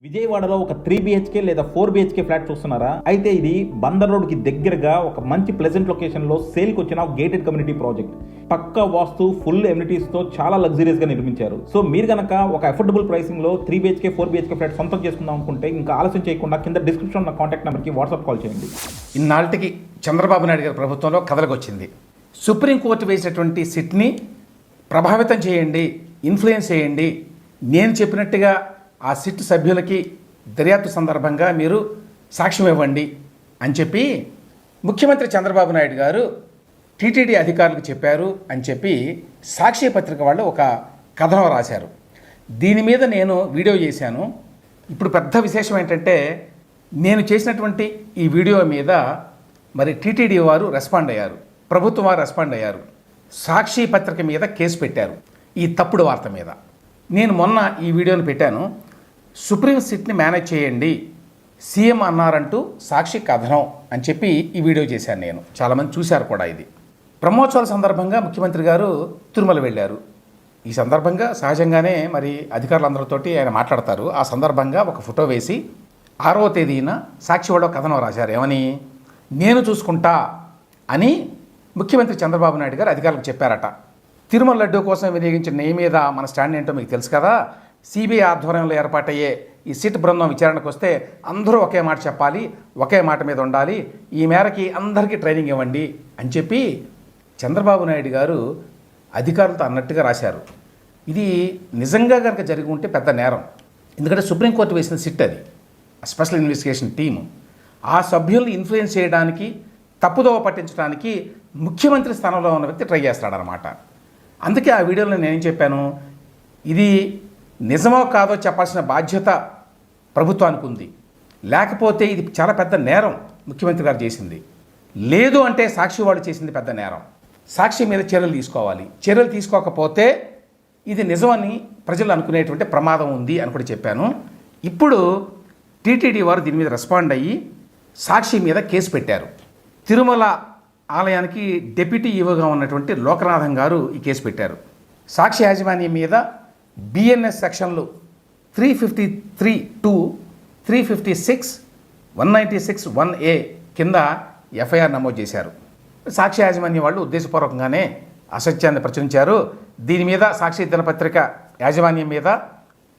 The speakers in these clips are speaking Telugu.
విజయవాడలో ఒక 3 BHK లేదా 4 BHK ఫ్లాట్ చూస్తున్నారా? అయితే ఇది బందర్ రోడ్ కి దగ్గరగా ఒక మంచి ప్లెజెంట్ లొకేషన్ లో సేల్ కి వచ్చిన గేటెడ్ కమ్యూనిటీ ప్రాజెక్ట్. పక్కా వాస్తు, ఫుల్ ఎమ్యూనిటీస్ తో చాలా లగ్జరీస్ గా నిర్మించారు. సో మీరు గనక ఒక అఫోర్డబుల్ ప్రైసింగ్ లో 3 BHK 4 BHK ఫ్లాట్ సొంతం చేసుకుందాం అనుకుంటే ఇంకా ఆలస్యం చేయకుండా కింద డిస్క్రిప్షన్ ఉన్న కాంటాక్ట్ నెంబర్ కి వాట్సాప్ కాల్ చేయండి. ఇన్నాళ్ళకి చంద్రబాబు నాయుడు గారి ప్రభుత్వంలో కథలకు వచ్చింది. సుప్రీంకోర్టు వేసినటువంటి సిట్ని ప్రభావితం చేయండి, ఇన్ఫ్లుయెన్స్ చేయండి, నేను చెప్పినట్టుగా ఆ సిట్ సభ్యులకి దర్యాప్తు సందర్భంగా మీరు సాక్ష్యం ఇవ్వండి అని చెప్పి ముఖ్యమంత్రి చంద్రబాబు నాయుడు గారు టీటీడీ అధికారులకు చెప్పారు అని చెప్పి సాక్షి పత్రిక వాళ్ళు ఒక కథనం రాశారు. దీని మీద నేను వీడియో చేశాను. ఇప్పుడు పెద్ద విశేషం ఏంటంటే నేను చేసినటువంటి ఈ వీడియో మీద మరి టీటీడీ వారు రెస్పాండ్ అయ్యారు, ప్రభుత్వం వారు రెస్పాండ్ అయ్యారు, సాక్షి పత్రిక మీద కేసు పెట్టారు ఈ తప్పుడు వార్త మీద. నేను మొన్న ఈ వీడియోని పెట్టాను. సుప్రీం సిట్ని మేనేజ్ చేయండి, సీఎం అన్నారంటూ సాక్షి కథనం అని చెప్పి ఈ వీడియో చేశాను నేను. చాలామంది చూశారు కూడా. ఇది బ్రహ్మోత్సవాల సందర్భంగా ముఖ్యమంత్రి గారు తిరుమల వెళ్ళారు. ఈ సందర్భంగా సహజంగానే మరి అధికారులందరితోటి ఆయన మాట్లాడతారు. ఆ సందర్భంగా ఒక ఫోటో వేసి 6వ తేదీన సాక్షి వాళ్ళు కథనం రాశారు. ఏమని? నేను చూసుకుంటా అని ముఖ్యమంత్రి చంద్రబాబు నాయుడు గారు అధికారులకు చెప్పారట. తిరుమల లడ్డూ కోసం వినియోగించిన నెయ్యి మీద మన స్టాండ్ ఏంటో మీకు తెలుసు కదా. సిబిఐ ఆధ్వర్యంలో ఏర్పాటయ్యే ఈ సిట్ బృందం విచారణకు వస్తే అందరూ ఒకే మాట చెప్పాలి, ఒకే మాట మీద ఉండాలి, ఈ మేరకి అందరికీ ట్రైనింగ్ ఇవ్వండి అని చెప్పి చంద్రబాబు నాయుడు గారు అధికారులతో అన్నట్టుగా రాశారు. ఇది నిజంగా కనుక జరిగి ఉంటే పెద్ద నేరం. ఎందుకంటే సుప్రీంకోర్టు వేసిన సిట్ అది, స్పెషల్ ఇన్వెస్టిగేషన్ టీము. ఆ సభ్యుల్ని ఇన్ఫ్లుయెన్స్ చేయడానికి, తప్పుదోవ పట్టించడానికి ముఖ్యమంత్రి స్థానంలో ఉన్న వ్యక్తి ట్రై చేస్తాడనమాట. అందుకే ఆ వీడియోలో నేనేం చెప్పాను, ఇది నిజమో కాదో చెప్పాల్సిన బాధ్యత ప్రభుత్వానికి ఉంది. లేకపోతే ఇది చాలా పెద్ద నేరం ముఖ్యమంత్రి గారు చేసింది. లేదు అంటే సాక్షి వాళ్ళు చేసింది పెద్ద నేరం. సాక్షి మీద చర్యలు తీసుకోవాలి. చర్యలు తీసుకోకపోతే ఇది నిజమని ప్రజలు అనుకునేటువంటి ప్రమాదం ఉంది అని కూడా చెప్పాను. ఇప్పుడు టీటీడీ వారు దీని మీద రెస్పాండ్ అయ్యి సాక్షి మీద కేసు పెట్టారు. తిరుమల ఆలయానికి డిప్యూటీ ఈవోగా ఉన్నటువంటి లోకనాథం గారు ఈ కేసు పెట్టారు. సాక్షి యాజమాన్యం మీద బిఎన్ఎస్ సెక్షన్లు 353(2), 356, 196(1)(a) కింద ఎఫ్ఐఆర్ నమోదు చేశారు. సాక్షి యాజమాన్యం వాళ్ళు ఉద్దేశపూర్వకంగానే అసత్యాన్ని ప్రచురించారు. దీని మీద సాక్షి దినపత్రిక యాజమాన్యం మీద,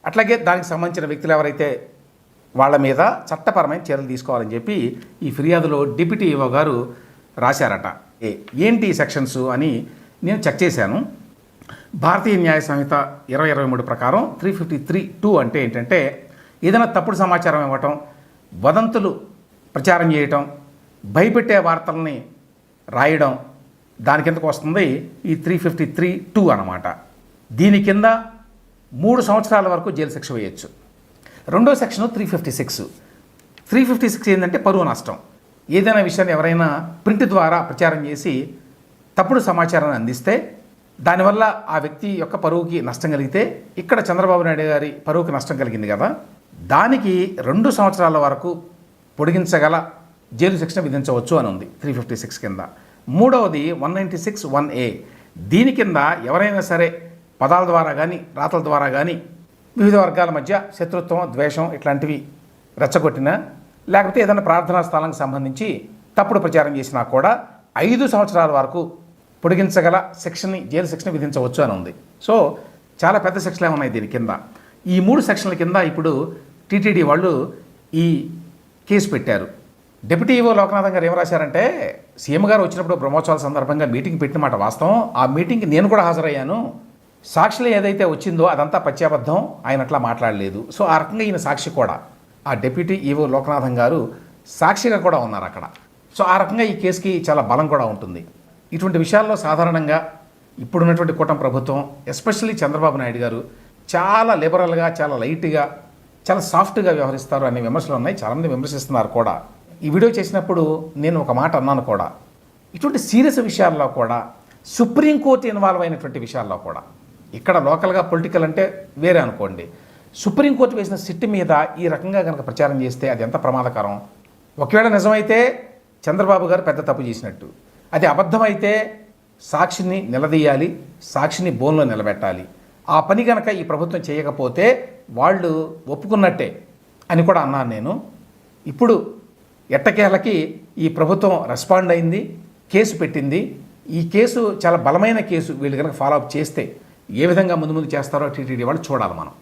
అట్లాగే దానికి సంబంధించిన వ్యక్తులు ఎవరైతే వాళ్ళ మీద చట్టపరమైన చర్యలు తీసుకోవాలని చెప్పి ఈ ఫిర్యాదులో డిప్యూటీ ఈవో గారు రాశారట. ఏంటి సెక్షన్స్ అని నేను చెక్ చేశాను. భారతీయ న్యాయ సంహిత 2023 ప్రకారం 353(2) అంటే ఏంటంటే ఏదైనా తప్పుడు సమాచారం ఇవ్వటం, వదంతులు ప్రచారం చేయటం, భయపెట్టే వార్తల్ని రాయడం, దాని కిందకు వస్తుంది ఈ 353(2) అన్నమాట. దీని కింద 3 సంవత్సరాల వరకు జైలు శిక్ష వేయచ్చు. రెండో సెక్షను 356. 356 ఏంటంటే పరువు నష్టం. ఏదైనా విషయాన్ని ఎవరైనా ప్రింట్ ద్వారా ప్రచారం చేసి తప్పుడు సమాచారాన్ని అందిస్తే దానివల్ల ఆ వ్యక్తి యొక్క పరువుకి నష్టం కలిగితే, ఇక్కడ చంద్రబాబు నాయుడు గారి పరువుకి నష్టం కలిగింది కదా, దానికి 2 సంవత్సరాల వరకు పొడిగించగల జైలు శిక్షణ విధించవచ్చు అని ఉంది 356 కింద. మూడవది 196(1)(a). దీని కింద ఎవరైనా సరే పదాల ద్వారా కానీ రాతల ద్వారా కానీ వివిధ వర్గాల మధ్య శత్రుత్వం, ద్వేషం ఇట్లాంటివి రెచ్చగొట్టినా, లేకపోతే ఏదైనా ప్రార్థనా స్థలానికి సంబంధించి తప్పుడు ప్రచారం చేసినా కూడా 5 సంవత్సరాల వరకు పొడిగించగల శిక్షని, జైలు శిక్షణ విధించవచ్చు అని ఉంది. సో చాలా పెద్ద శిక్షలే ఉన్నాయి దీని కింద. ఈ 3 సెక్షన్ల కింద ఇప్పుడు టీటీడీ వాళ్ళు ఈ కేసు పెట్టారు. డిప్యూటీ ఈవో లోకనాథం గారు ఏం రాశారంటే, సీఎం గారు వచ్చినప్పుడు బ్రహ్మోత్సవాల సందర్భంగా మీటింగ్ పెట్టిన మాట వాస్తవం, ఆ మీటింగ్కి నేను కూడా హాజరయ్యాను, సాక్షిలో ఏదైతే వచ్చిందో అదంతా పచ్చాబద్ధం, ఆయన అట్లా మాట్లాడలేదు. సో ఆ రకంగా ఈయన సాక్షి కూడా, ఆ డిప్యూటీ ఈవో లోకనాథం గారు సాక్షిగా కూడా ఉన్నారు అక్కడ. సో ఆ రకంగా ఈ కేసుకి చాలా బలం కూడా ఉంటుంది. ఇటువంటి విషయాల్లో సాధారణంగా ఇప్పుడున్నటువంటి కూటమి ప్రభుత్వం, ఎస్పెషల్లీ చంద్రబాబు నాయుడు గారు చాలా లిబరల్గా, చాలా లైట్గా, చాలా సాఫ్ట్గా వ్యవహరిస్తారు అనే విమర్శలు ఉన్నాయి. చాలామంది విమర్శిస్తున్నారు కూడా. ఈ వీడియో చేసినప్పుడు నేను ఒక మాట అన్నాను కూడా, ఇటువంటి సీరియస్ విషయాల్లో కూడా, సుప్రీంకోర్టు ఇన్వాల్వ్ అయినటువంటి విషయాల్లో కూడా, ఇక్కడ లోకల్గా పొలిటికల్ అంటే వేరే అనుకోండి, సుప్రీంకోర్టు వేసిన సిట్ మీద ఈ రకంగా కనుక ప్రచారం చేస్తే అది ఎంత ప్రమాదకరం. ఒకవేళ నిజమైతే చంద్రబాబు గారు పెద్ద తప్పు చేసినట్టు, అది అబద్ధమైతే సాక్షిని నిలదీయాలి, సాక్షిని బోన్లో నిలబెట్టాలి. ఆ పని కనుక ఈ ప్రభుత్వం చేయకపోతే వాళ్ళు ఒప్పుకున్నట్టే. అని కూడా అన్నాను నేను. ఇప్పుడు ఎట్టకేలకి ఈ ప్రభుత్వం రెస్పాండ్ అయింది, కేసు పెట్టింది. ఈ కేసు చాలా బలమైన కేసు. వీళ్ళు కనుక ఫాలోఅప్ చేస్తే ఏ విధంగా ముందు చేస్తారో టీటీడీ వాళ్ళు చూడాలి మనం.